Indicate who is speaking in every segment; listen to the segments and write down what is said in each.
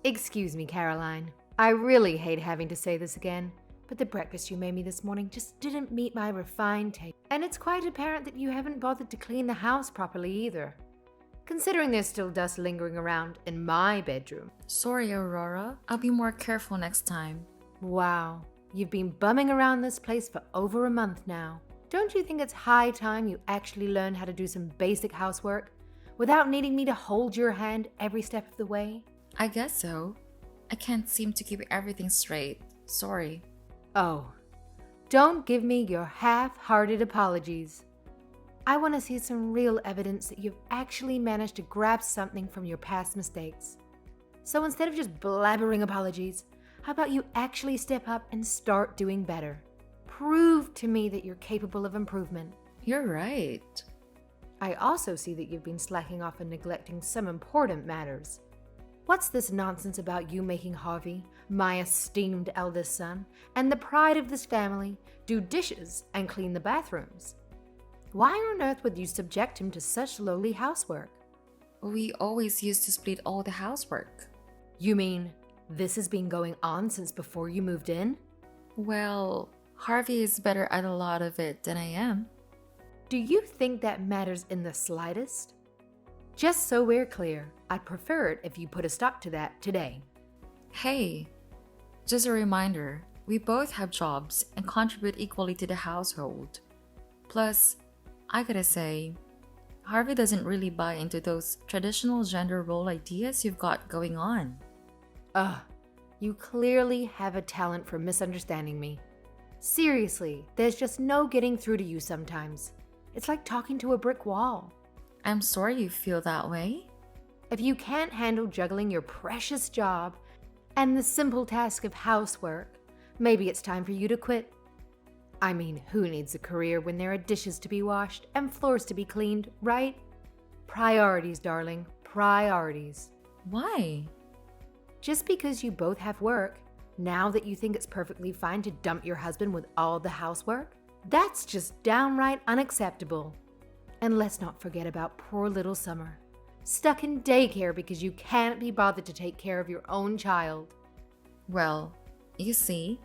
Speaker 1: Excuse me, Caroline. I really hate having to say this again, but the breakfast you made me this morning just didn't meet my refined taste. And it's quite apparent that you haven't bothered to clean the house properly either, considering there's still dust lingering around in my bedroom.
Speaker 2: Sorry, Aurora. I'll be more careful next time.
Speaker 1: Wow, you've been bumming around this place for over a month now. Don't you think it's high time you actually learn how to do some basic housework without needing me to hold your hand every step of the way?
Speaker 2: I guess so. I can't seem to keep everything straight. Sorry.
Speaker 1: Oh, don't give me your half-hearted apologies. I want to see some real evidence that you've actually managed to grab something from your past mistakes. So instead of just blabbering apologies, how about you actually step up and start doing better? Prove to me that you're capable of improvement.
Speaker 2: You're right.
Speaker 1: I also see that you've been slacking off and neglecting some important matters. What's this nonsense about you making Harvey, my esteemed eldest son, and the pride of this family, do dishes and clean the bathrooms? Why on earth would you subject him to such lowly housework?
Speaker 2: We always used to split all the housework.
Speaker 1: You mean this has been going on since before you moved in?
Speaker 2: Well, Harvey is better at a lot of it than I am.
Speaker 1: Do you think that matters in the slightest? Just so we're clear, I'd prefer it if you put a stop to that today.
Speaker 2: Hey, just a reminder, we both have jobs and contribute equally to the household. Plus, I gotta say, Harvey doesn't really buy into those traditional gender role ideas you've got going on.
Speaker 1: Ugh, you clearly have a talent for misunderstanding me. Seriously, there's just no getting through to you sometimes. It's like talking to a brick wall.
Speaker 2: I'm sorry you feel that way.
Speaker 1: If you can't handle juggling your precious job and the simple task of housework, maybe it's time for you to quit. I mean, who needs a career when there are dishes to be washed and floors to be cleaned, right? Priorities, darling, priorities.
Speaker 2: Why?
Speaker 1: Just because you both have work, now that you think it's perfectly fine to dump your husband with all the housework? That's just downright unacceptable. And let's not forget about poor little Summer, stuck in daycare because you can't be bothered to take care of your own child.
Speaker 2: Well, you see,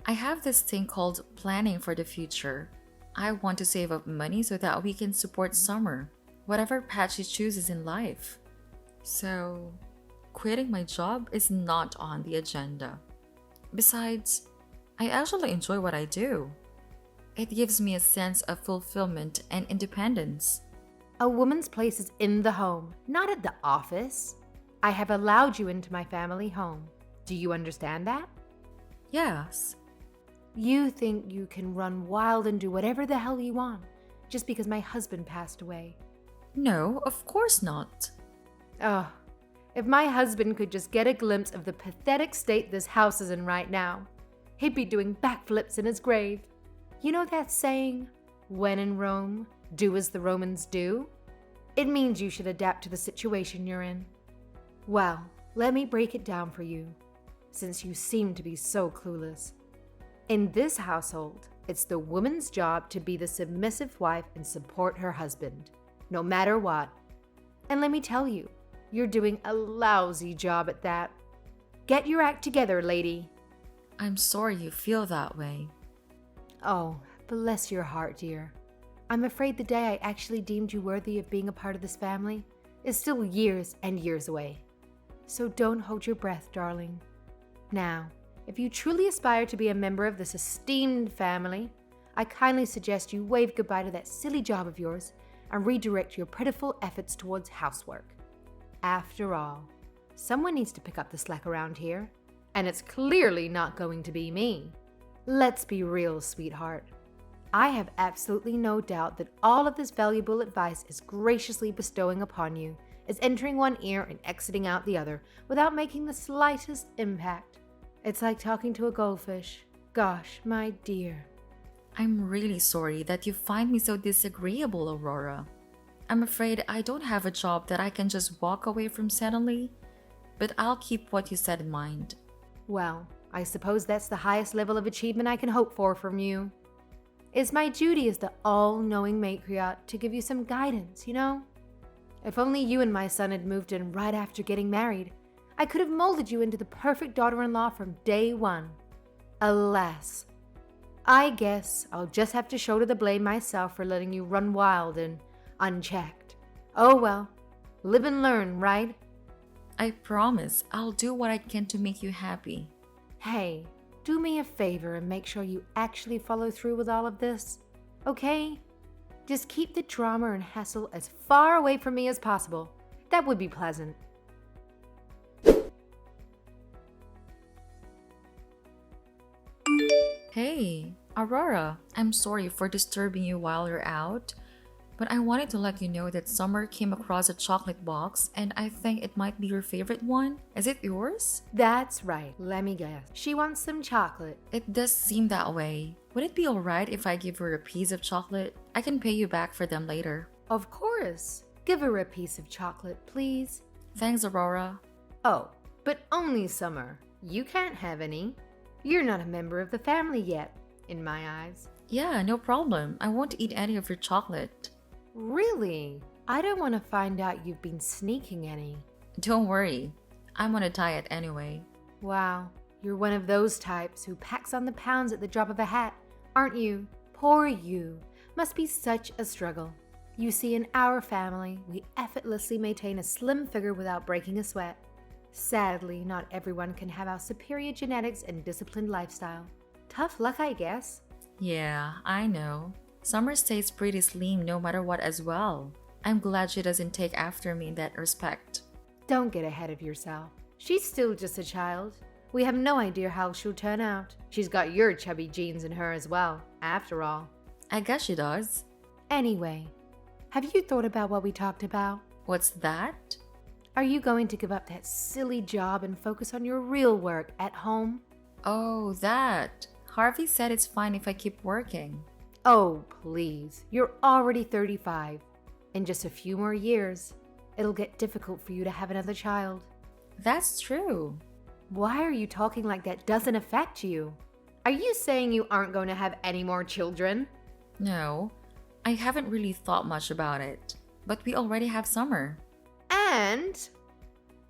Speaker 2: I have this thing called planning for the future. I want to save up money so that we can support Summer, whatever path she chooses in life. So, quitting my job is not on the agenda. Besides, I actually enjoy what I do. It gives me a sense of fulfillment and independence.
Speaker 1: A woman's place is in the home, not at the office. I have allowed you into my family home. Do you understand that?
Speaker 2: Yes.
Speaker 1: You think you can run wild and do whatever the hell you want just because my husband passed away.
Speaker 2: No, of course not.
Speaker 1: Ugh. If my husband could just get a glimpse of the pathetic state this house is in right now, he'd be doing backflips in his grave. You know that saying, when in Rome, do as the Romans do? It means you should adapt to the situation you're in. Well, let me break it down for you, since you seem to be so clueless. In this household, it's the woman's job to be the submissive wife and support her husband, no matter what. And let me tell you, you're doing a lousy job at that. Get your act together, lady.
Speaker 2: I'm sorry you feel that way.
Speaker 1: Oh, bless your heart, dear. I'm afraid the day I actually deemed you worthy of being a part of this family is still years and years away. So don't hold your breath, darling. Now, if you truly aspire to be a member of this esteemed family, I kindly suggest you wave goodbye to that silly job of yours and redirect your pitiful efforts towards housework. After all, someone needs to pick up the slack around here, and it's clearly not going to be me. Let's be real, sweetheart. I have absolutely no doubt that all of this valuable advice is graciously bestowing upon you is entering one ear and exiting out the other without making the slightest impact. It's like talking to a goldfish. Gosh, my dear.
Speaker 2: I'm really sorry that you find me so disagreeable, Aurora. I'm afraid I don't have a job that I can just walk away from suddenly, but I'll keep what you said in mind.
Speaker 1: Well, I suppose that's the highest level of achievement I can hope for from you. It's my duty as the all-knowing matriarch to give you some guidance, you know? If only you and my son had moved in right after getting married, I could have molded you into the perfect daughter-in-law from day one. Alas, I guess I'll just have to shoulder the blame myself for letting you run wild and unchecked. Oh well, live and learn, right?
Speaker 2: I promise I'll do what I can to make you happy.
Speaker 1: Hey, do me a favor and make sure you actually follow through with all of this, okay? Just keep the drama and hassle as far away from me as possible. That would be pleasant.
Speaker 2: Hey, Aurora, I'm sorry for disturbing you while you're out, but I wanted to let you know that Summer came across a chocolate box and I think it might be your favorite one. Is it yours?
Speaker 1: That's right, let me guess. She wants some chocolate.
Speaker 2: It does seem that way. Would it be alright if I give her a piece of chocolate? I can pay you back for them later.
Speaker 1: Of course. Give her a piece of chocolate, please.
Speaker 2: Thanks, Aurora.
Speaker 1: Oh, but only Summer. You can't have any. You're not a member of the family yet, in my eyes.
Speaker 2: Yeah, no problem. I won't eat any of your chocolate.
Speaker 1: Really? I don't want to find out you've been sneaking any.
Speaker 2: Don't worry. I'm on a diet anyway.
Speaker 1: Wow, you're one of those types who packs on the pounds at the drop of a hat, aren't you? Poor you. Must be such a struggle. You see, in our family, we effortlessly maintain a slim figure without breaking a sweat. Sadly, not everyone can have our superior genetics and disciplined lifestyle. Tough luck, I guess.
Speaker 2: Yeah, I know. Summer stays pretty slim no matter what as well. I'm glad she doesn't take after me in that respect.
Speaker 1: Don't get ahead of yourself. She's still just a child. We have no idea how she'll turn out. She's got your chubby genes in her as well, after all.
Speaker 2: I guess she does.
Speaker 1: Anyway, have you thought about what we talked about?
Speaker 2: What's that?
Speaker 1: Are you going to give up that silly job and focus on your real work at home?
Speaker 2: Oh, that. Harvey said it's fine if I keep working.
Speaker 1: Oh, please. You're already 35. In just a few more years, it'll get difficult for you to have another child.
Speaker 2: That's true.
Speaker 1: Why are you talking like that doesn't affect you? Are you saying you aren't going to have any more children?
Speaker 2: No, I haven't really thought much about it. But we already have Summer.
Speaker 1: And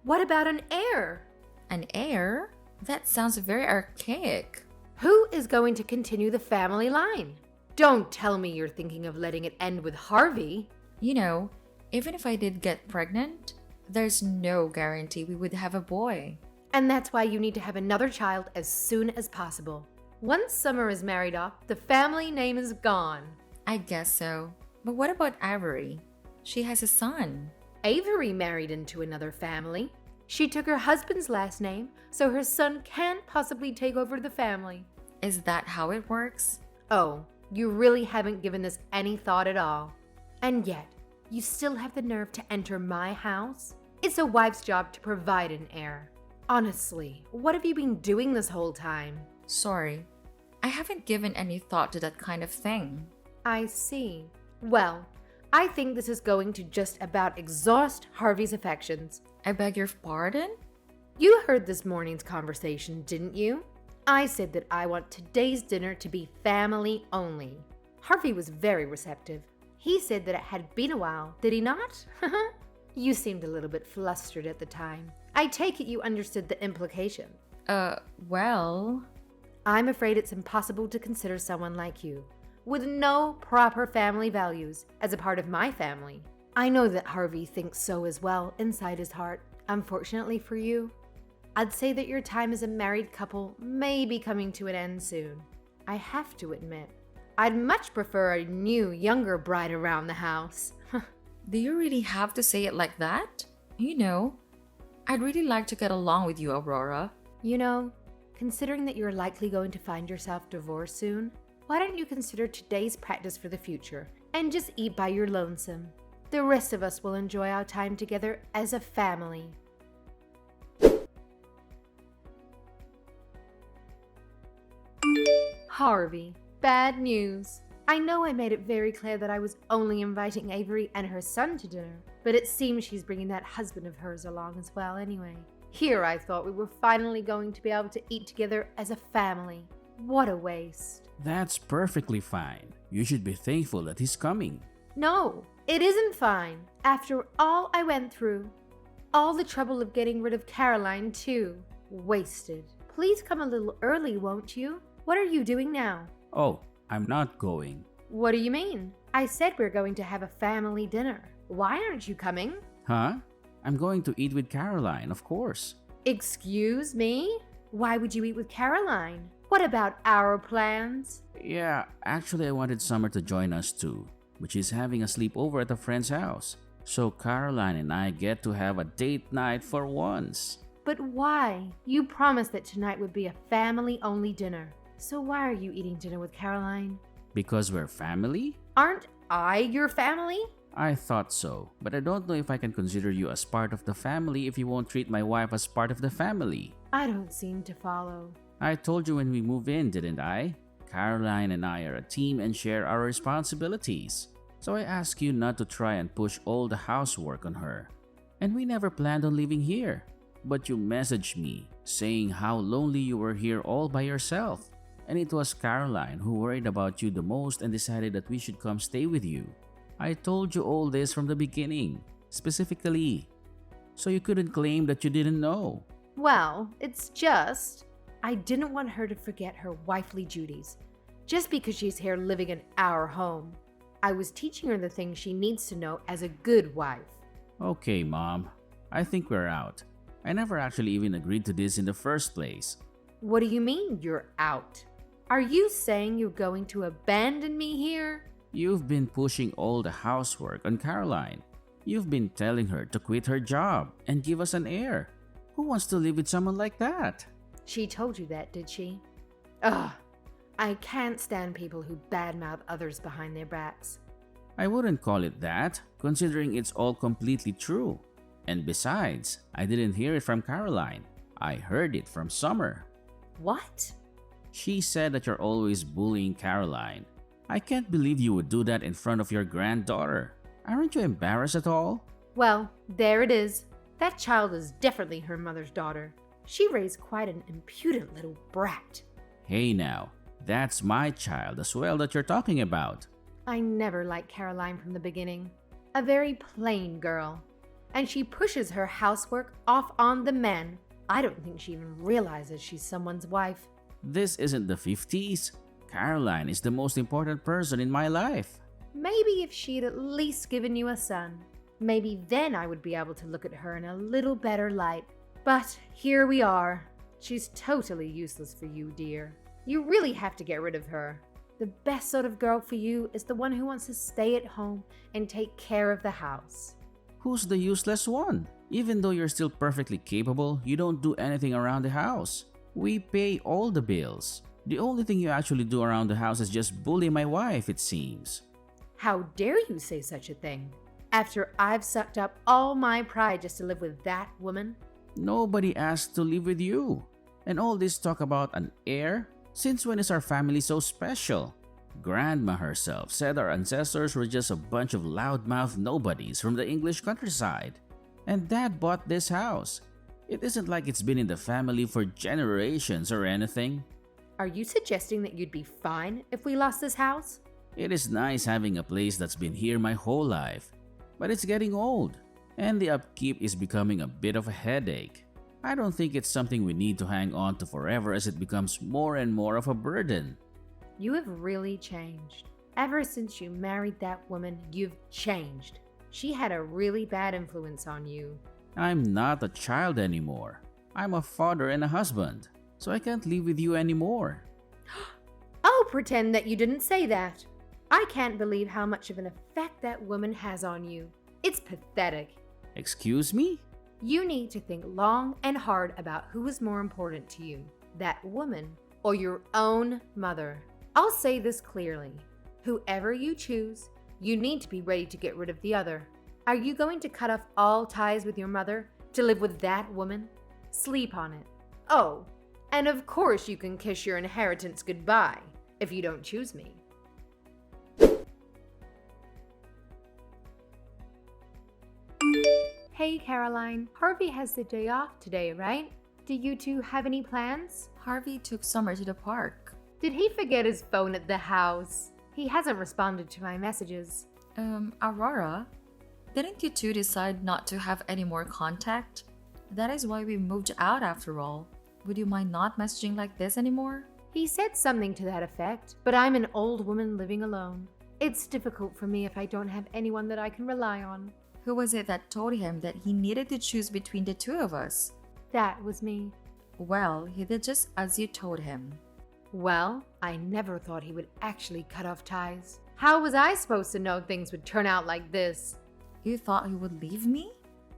Speaker 1: what about an heir?
Speaker 2: An heir? That sounds very archaic.
Speaker 1: Who is going to continue the family line? Don't tell me you're thinking of letting it end with Harvey.
Speaker 2: You know, even if I did get pregnant, there's no guarantee we would have a boy.
Speaker 1: And that's why you need to have another child as soon as possible. Once Summer is married off, the family name is gone.
Speaker 2: I guess so. But what about Avery? She has a son.
Speaker 1: Avery married into another family. She took her husband's last name, so her son can't possibly take over the family.
Speaker 2: Is that how it works?
Speaker 1: Oh, you really haven't given this any thought at all. And yet, you still have the nerve to enter my house? It's a wife's job to provide an heir. Honestly, what have you been doing this whole time?
Speaker 2: Sorry, I haven't given any thought to that kind of thing.
Speaker 1: I see. Well, I think this is going to just about exhaust Harvey's affections.
Speaker 2: I beg your pardon?
Speaker 1: You heard this morning's conversation, didn't you? I said that I want today's dinner to be family only. Harvey was very receptive. He said that it had been a while, did he not? You seemed a little bit flustered at the time. I take it you understood the implication.
Speaker 2: Well...
Speaker 1: I'm afraid it's impossible to consider someone like you, with no proper family values, as a part of my family. I know that Harvey thinks so as well, inside his heart. Unfortunately for you, I'd say that your time as a married couple may be coming to an end soon. I have to admit, I'd much prefer a new, younger bride around the house.
Speaker 2: Do you really have to say it like that? You know, I'd really like to get along with you, Aurora.
Speaker 1: You know, considering that you're likely going to find yourself divorced soon, why don't you consider today's practice for the future and just eat by your lonesome? The rest of us will enjoy our time together as a family. Harvey, bad news. I know I made it very clear that I was only inviting Avery and her son to dinner, but it seems she's bringing that husband of hers along as well anyway. Here I thought we were finally going to be able to eat together as a family. What a waste.
Speaker 3: That's perfectly fine. You should be thankful that he's coming.
Speaker 1: No, it isn't fine. After all I went through, all the trouble of getting rid of Caroline, too. Wasted. Please come a little early, won't you? What are you doing now?
Speaker 3: Oh, I'm not going.
Speaker 1: What do you mean? I said we're going to have a family dinner. Why aren't you coming?
Speaker 3: Huh? I'm going to eat with Caroline, of course.
Speaker 1: Excuse me? Why would you eat with Caroline? What about our plans?
Speaker 3: Yeah, actually I wanted Summer to join us too, but she's having a sleepover at a friend's house. So Caroline and I get to have a date night for once.
Speaker 1: But why? You promised that tonight would be a family-only dinner. So why are you eating dinner with Caroline?
Speaker 3: Because we're family?
Speaker 1: Aren't I your family?
Speaker 3: I thought so, but I don't know if I can consider you as part of the family if you won't treat my wife as part of the family.
Speaker 1: I don't seem to follow.
Speaker 3: I told you when we move in, didn't I? Caroline and I are a team and share our responsibilities. So I ask you not to try and push all the housework on her. And we never planned on living here. But you messaged me saying how lonely you were here all by yourself. And it was Caroline who worried about you the most and decided that we should come stay with you. I told you all this from the beginning, specifically. So you couldn't claim that you didn't know.
Speaker 1: Well, it's just, I didn't want her to forget her wifely duties, just because she's here living in our home. I was teaching her the things she needs to know as a good wife.
Speaker 3: Okay, Mom. I think we're out. I never actually even agreed to this in the first place.
Speaker 1: What do you mean you're out? Are you saying you're going to abandon me here?
Speaker 3: You've been pushing all the housework on Caroline. You've been telling her to quit her job and give us an heir. Who wants to live with someone like that?
Speaker 1: She told you that, did she? Ugh, I can't stand people who badmouth others behind their backs.
Speaker 3: I wouldn't call it that, considering it's all completely true. And besides, I didn't hear it from Caroline. I heard it from Summer.
Speaker 1: What?
Speaker 3: She said that you're always bullying Caroline. I can't believe you would do that in front of your granddaughter. Aren't you embarrassed at all?
Speaker 1: Well, there it is. That child is definitely her mother's daughter. She raised quite an impudent little brat.
Speaker 3: Hey now, that's my child as well that you're talking about.
Speaker 1: I never liked Caroline from the beginning. A very plain girl. And she pushes her housework off on the men. I don't think she even realizes she's someone's wife.
Speaker 3: This isn't the 50s. Caroline is the most important person in my life.
Speaker 1: Maybe if she'd at least given you a son, maybe then I would be able to look at her in a little better light. But here we are. She's totally useless for you, dear. You really have to get rid of her. The best sort of girl for you is the one who wants to stay at home and take care of the house.
Speaker 3: Who's the useless one? Even though you're still perfectly capable, you don't do anything around the house. We pay all the bills. The only thing you actually do around the house is just bully my wife, it seems.
Speaker 1: How dare you say such a thing? After I've sucked up all my pride just to live with that woman?
Speaker 3: Nobody asked to live with you. And all this talk about an heir? Since when is our family so special? Grandma herself said our ancestors were just a bunch of loudmouth nobodies from the English countryside. And Dad bought this house. It isn't like it's been in the family for generations or anything.
Speaker 1: Are you suggesting that you'd be fine if we lost this house?
Speaker 3: It is nice having a place that's been here my whole life, but it's getting old, and the upkeep is becoming a bit of a headache. I don't think it's something we need to hang on to forever as it becomes more and more of a burden.
Speaker 1: You have really changed. Ever since you married that woman, you've changed. She had a really bad influence on you.
Speaker 3: I'm not a child anymore. I'm a father and a husband, so I can't live with you anymore.
Speaker 1: I'll pretend that you didn't say that. I can't believe how much of an effect that woman has on you. It's pathetic.
Speaker 3: Excuse me?
Speaker 1: You need to think long and hard about who is more important to you, that woman or your own mother. I'll say this clearly. Whoever you choose, you need to be ready to get rid of the other. Are you going to cut off all ties with your mother to live with that woman? Sleep on it. Oh, and of course you can kiss your inheritance goodbye if you don't choose me. Hey Caroline, Harvey has the day off today, right? Do you two have any plans?
Speaker 2: Harvey took Summer to the park.
Speaker 1: Did he forget his phone at the house? He hasn't responded to my messages.
Speaker 2: Aurora, Didn't you two decide not to have any more contact? That is why we moved out after all. Would you mind not messaging like this anymore?
Speaker 1: He said something to that effect, but I'm an old woman living alone. It's difficult for me if I don't have anyone that I can rely on.
Speaker 2: Who was it that told him that he needed to choose between the two of us?
Speaker 1: That was me.
Speaker 2: Well, he did just as you told him.
Speaker 1: Well, I never thought he would actually cut off ties. How was I supposed to know things would turn out like this?
Speaker 2: You thought he would leave me?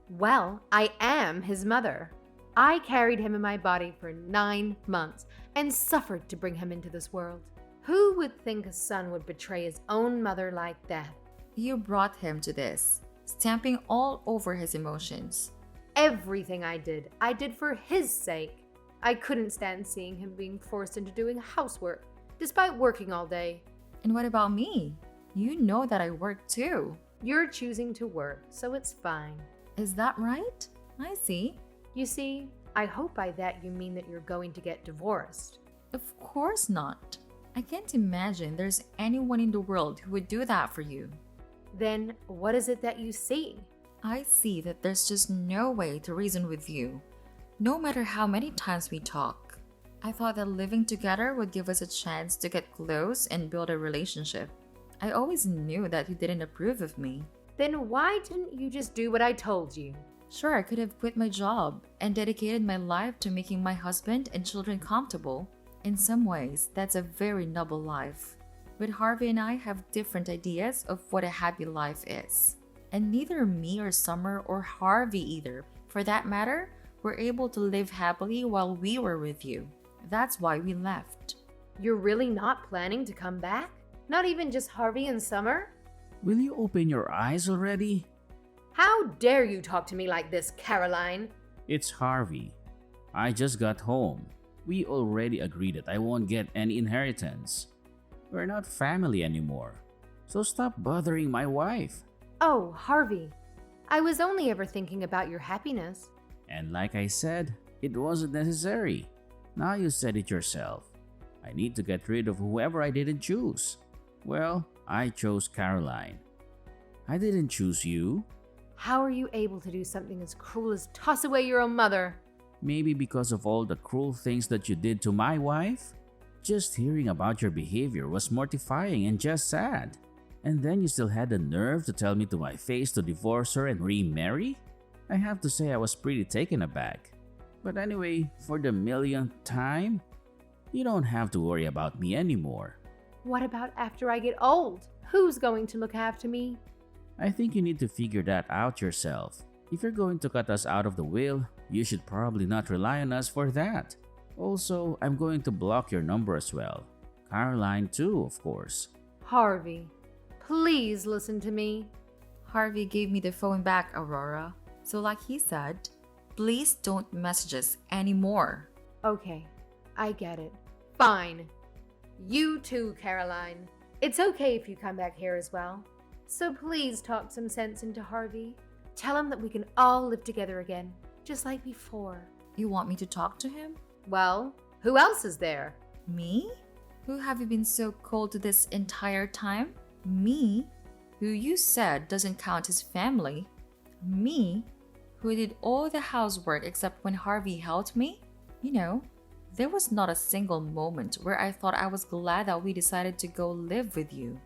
Speaker 1: Well, I am his mother. I carried him in my body for 9 months and suffered to bring him into this world. Who would think a son would betray his own mother like that?
Speaker 2: You brought him to this, stamping all over his emotions.
Speaker 1: Everything I did for his sake. I couldn't stand seeing him being forced into doing housework, despite working all day.
Speaker 2: And what about me? You know that I work too.
Speaker 1: You're choosing to work, so it's fine.
Speaker 2: Is that right? I see.
Speaker 1: You see, I hope by that you mean that you're going to get divorced.
Speaker 2: Of course not. I can't imagine there's anyone in the world who would do that for you.
Speaker 1: Then what is it that you see?
Speaker 2: I see that there's just no way to reason with you, no matter how many times we talk. I thought that living together would give us a chance to get close and build a relationship. I always knew that you didn't approve of me.
Speaker 1: Then why didn't you just do what I told you?
Speaker 2: Sure, I could have quit my job and dedicated my life to making my husband and children comfortable. In some ways, that's a very noble life. But Harvey and I have different ideas of what a happy life is. And neither me or Summer or Harvey either, for that matter, were able to live happily while we were with you. That's why we left.
Speaker 1: You're really not planning to come back? Not even just Harvey and Summer?
Speaker 3: Will you open your eyes already?
Speaker 1: How dare you talk to me like this, Caroline?
Speaker 3: It's Harvey. I just got home. We already agreed that I won't get any inheritance. We're not family anymore. So stop bothering my wife.
Speaker 1: Oh, Harvey, I was only ever thinking about your happiness.
Speaker 3: And like I said, it wasn't necessary. Now you said it yourself. I need to get rid of whoever I didn't choose. Well, I chose Caroline. I didn't choose you.
Speaker 1: How are you able to do something as cruel as toss away your own mother?
Speaker 3: Maybe because of all the cruel things that you did to my wife? Just hearing about your behavior was mortifying and just sad. And then you still had the nerve to tell me to my face to divorce her and remarry? I have to say I was pretty taken aback. But anyway, for the millionth time, you don't have to worry about me anymore.
Speaker 1: What about after I get old? Who's going to look after me?
Speaker 3: I think you need to figure that out yourself. If you're going to cut us out of the will, you should probably not rely on us for that. Also, I'm going to block your number as well. Caroline too, of course.
Speaker 1: Harvey, please listen to me.
Speaker 2: Harvey gave me the phone back, Aurora. So like he said, please don't message us anymore.
Speaker 1: Okay, I get it. Fine. You too, Caroline. It's okay if you come back here as well. So please talk some sense into Harvey. Tell him that we can all live together again, just like before.
Speaker 2: You want me to talk to him?
Speaker 1: Well, who else is there?
Speaker 2: Me? Who have you been so cold to this entire time? Me? Who you said doesn't count as family? Me? Who did all the housework except when Harvey helped me? You know, there was not a single moment where I thought I was glad that we decided to go live with you.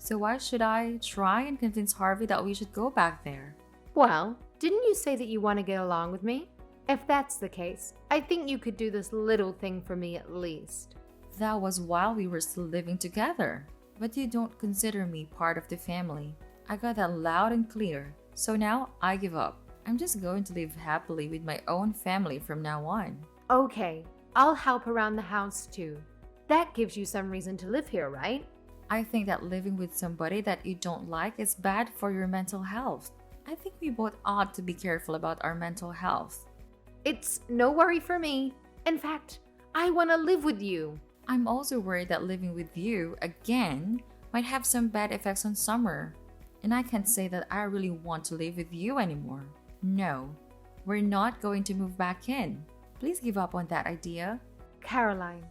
Speaker 2: So why should I try and convince Harvey that we should go back there?
Speaker 1: Well, didn't you say that you want to get along with me? If that's the case, I think you could do this little thing for me at least.
Speaker 2: That was while we were still living together. But you don't consider me part of the family. I got that loud and clear. So now I give up. I'm just going to live happily with my own family from now on.
Speaker 1: Okay, I'll help around the house too. That gives you some reason to live here, right?
Speaker 2: I think that living with somebody that you don't like is bad for your mental health. I think we both ought to be careful about our mental health.
Speaker 1: It's no worry for me. In fact, I want to live with you.
Speaker 2: I'm also worried that living with you, again, might have some bad effects on Summer. And I can't say that I really want to live with you anymore. No, we're not going to move back in. Please give up on that idea.
Speaker 1: Caroline,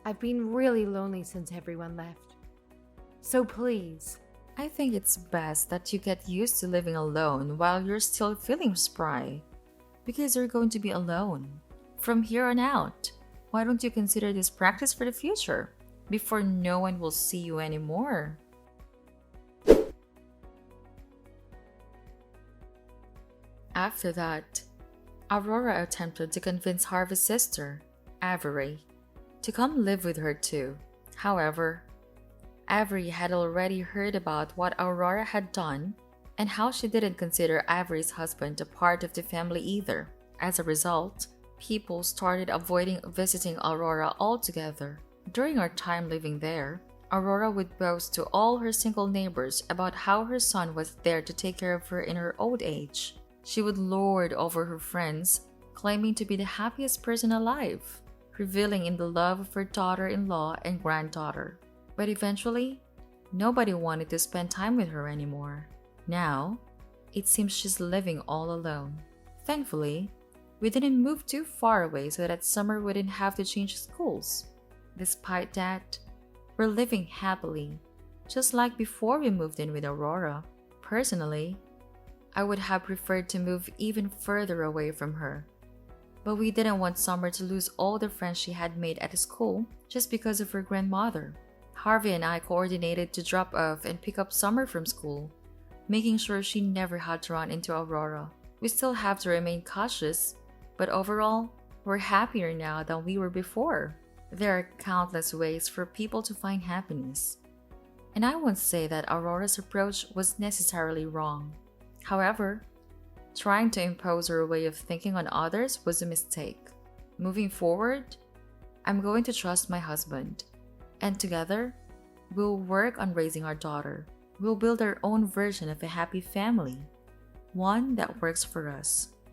Speaker 1: I've been really lonely since everyone left. So please,
Speaker 2: I think it's best that you get used to living alone while you're still feeling spry, because you're going to be alone from here on out. Why don't you consider this practice for the future before no one will see you anymore? After that, Aurora attempted to convince Harvey's sister, Avery, to come live with her too. However, Avery had already heard about what Aurora had done and how she didn't consider Avery's husband a part of the family either. As a result, people started avoiding visiting Aurora altogether. During our time living there, Aurora would boast to all her single neighbors about how her son was there to take care of her in her old age. She would lord over her friends, claiming to be the happiest person alive, reveling in the love of her daughter-in-law and granddaughter. But eventually, nobody wanted to spend time with her anymore. Now, it seems she's living all alone. Thankfully, we didn't move too far away so that Summer wouldn't have to change schools. Despite that, we're living happily, just like before we moved in with Aurora. Personally, I would have preferred to move even further away from her. But we didn't want Summer to lose all the friends she had made at school just because of her grandmother. Harvey and I coordinated to drop off and pick up Summer from school, making sure she never had to run into Aurora. We still have to remain cautious, but overall, we're happier now than we were before. There are countless ways for people to find happiness, and I won't say that Aurora's approach was necessarily wrong. However, trying to impose her way of thinking on others was a mistake. Moving forward, I'm going to trust my husband, and together, we'll work on raising our daughter. We'll build our own version of a happy family, one that works for us.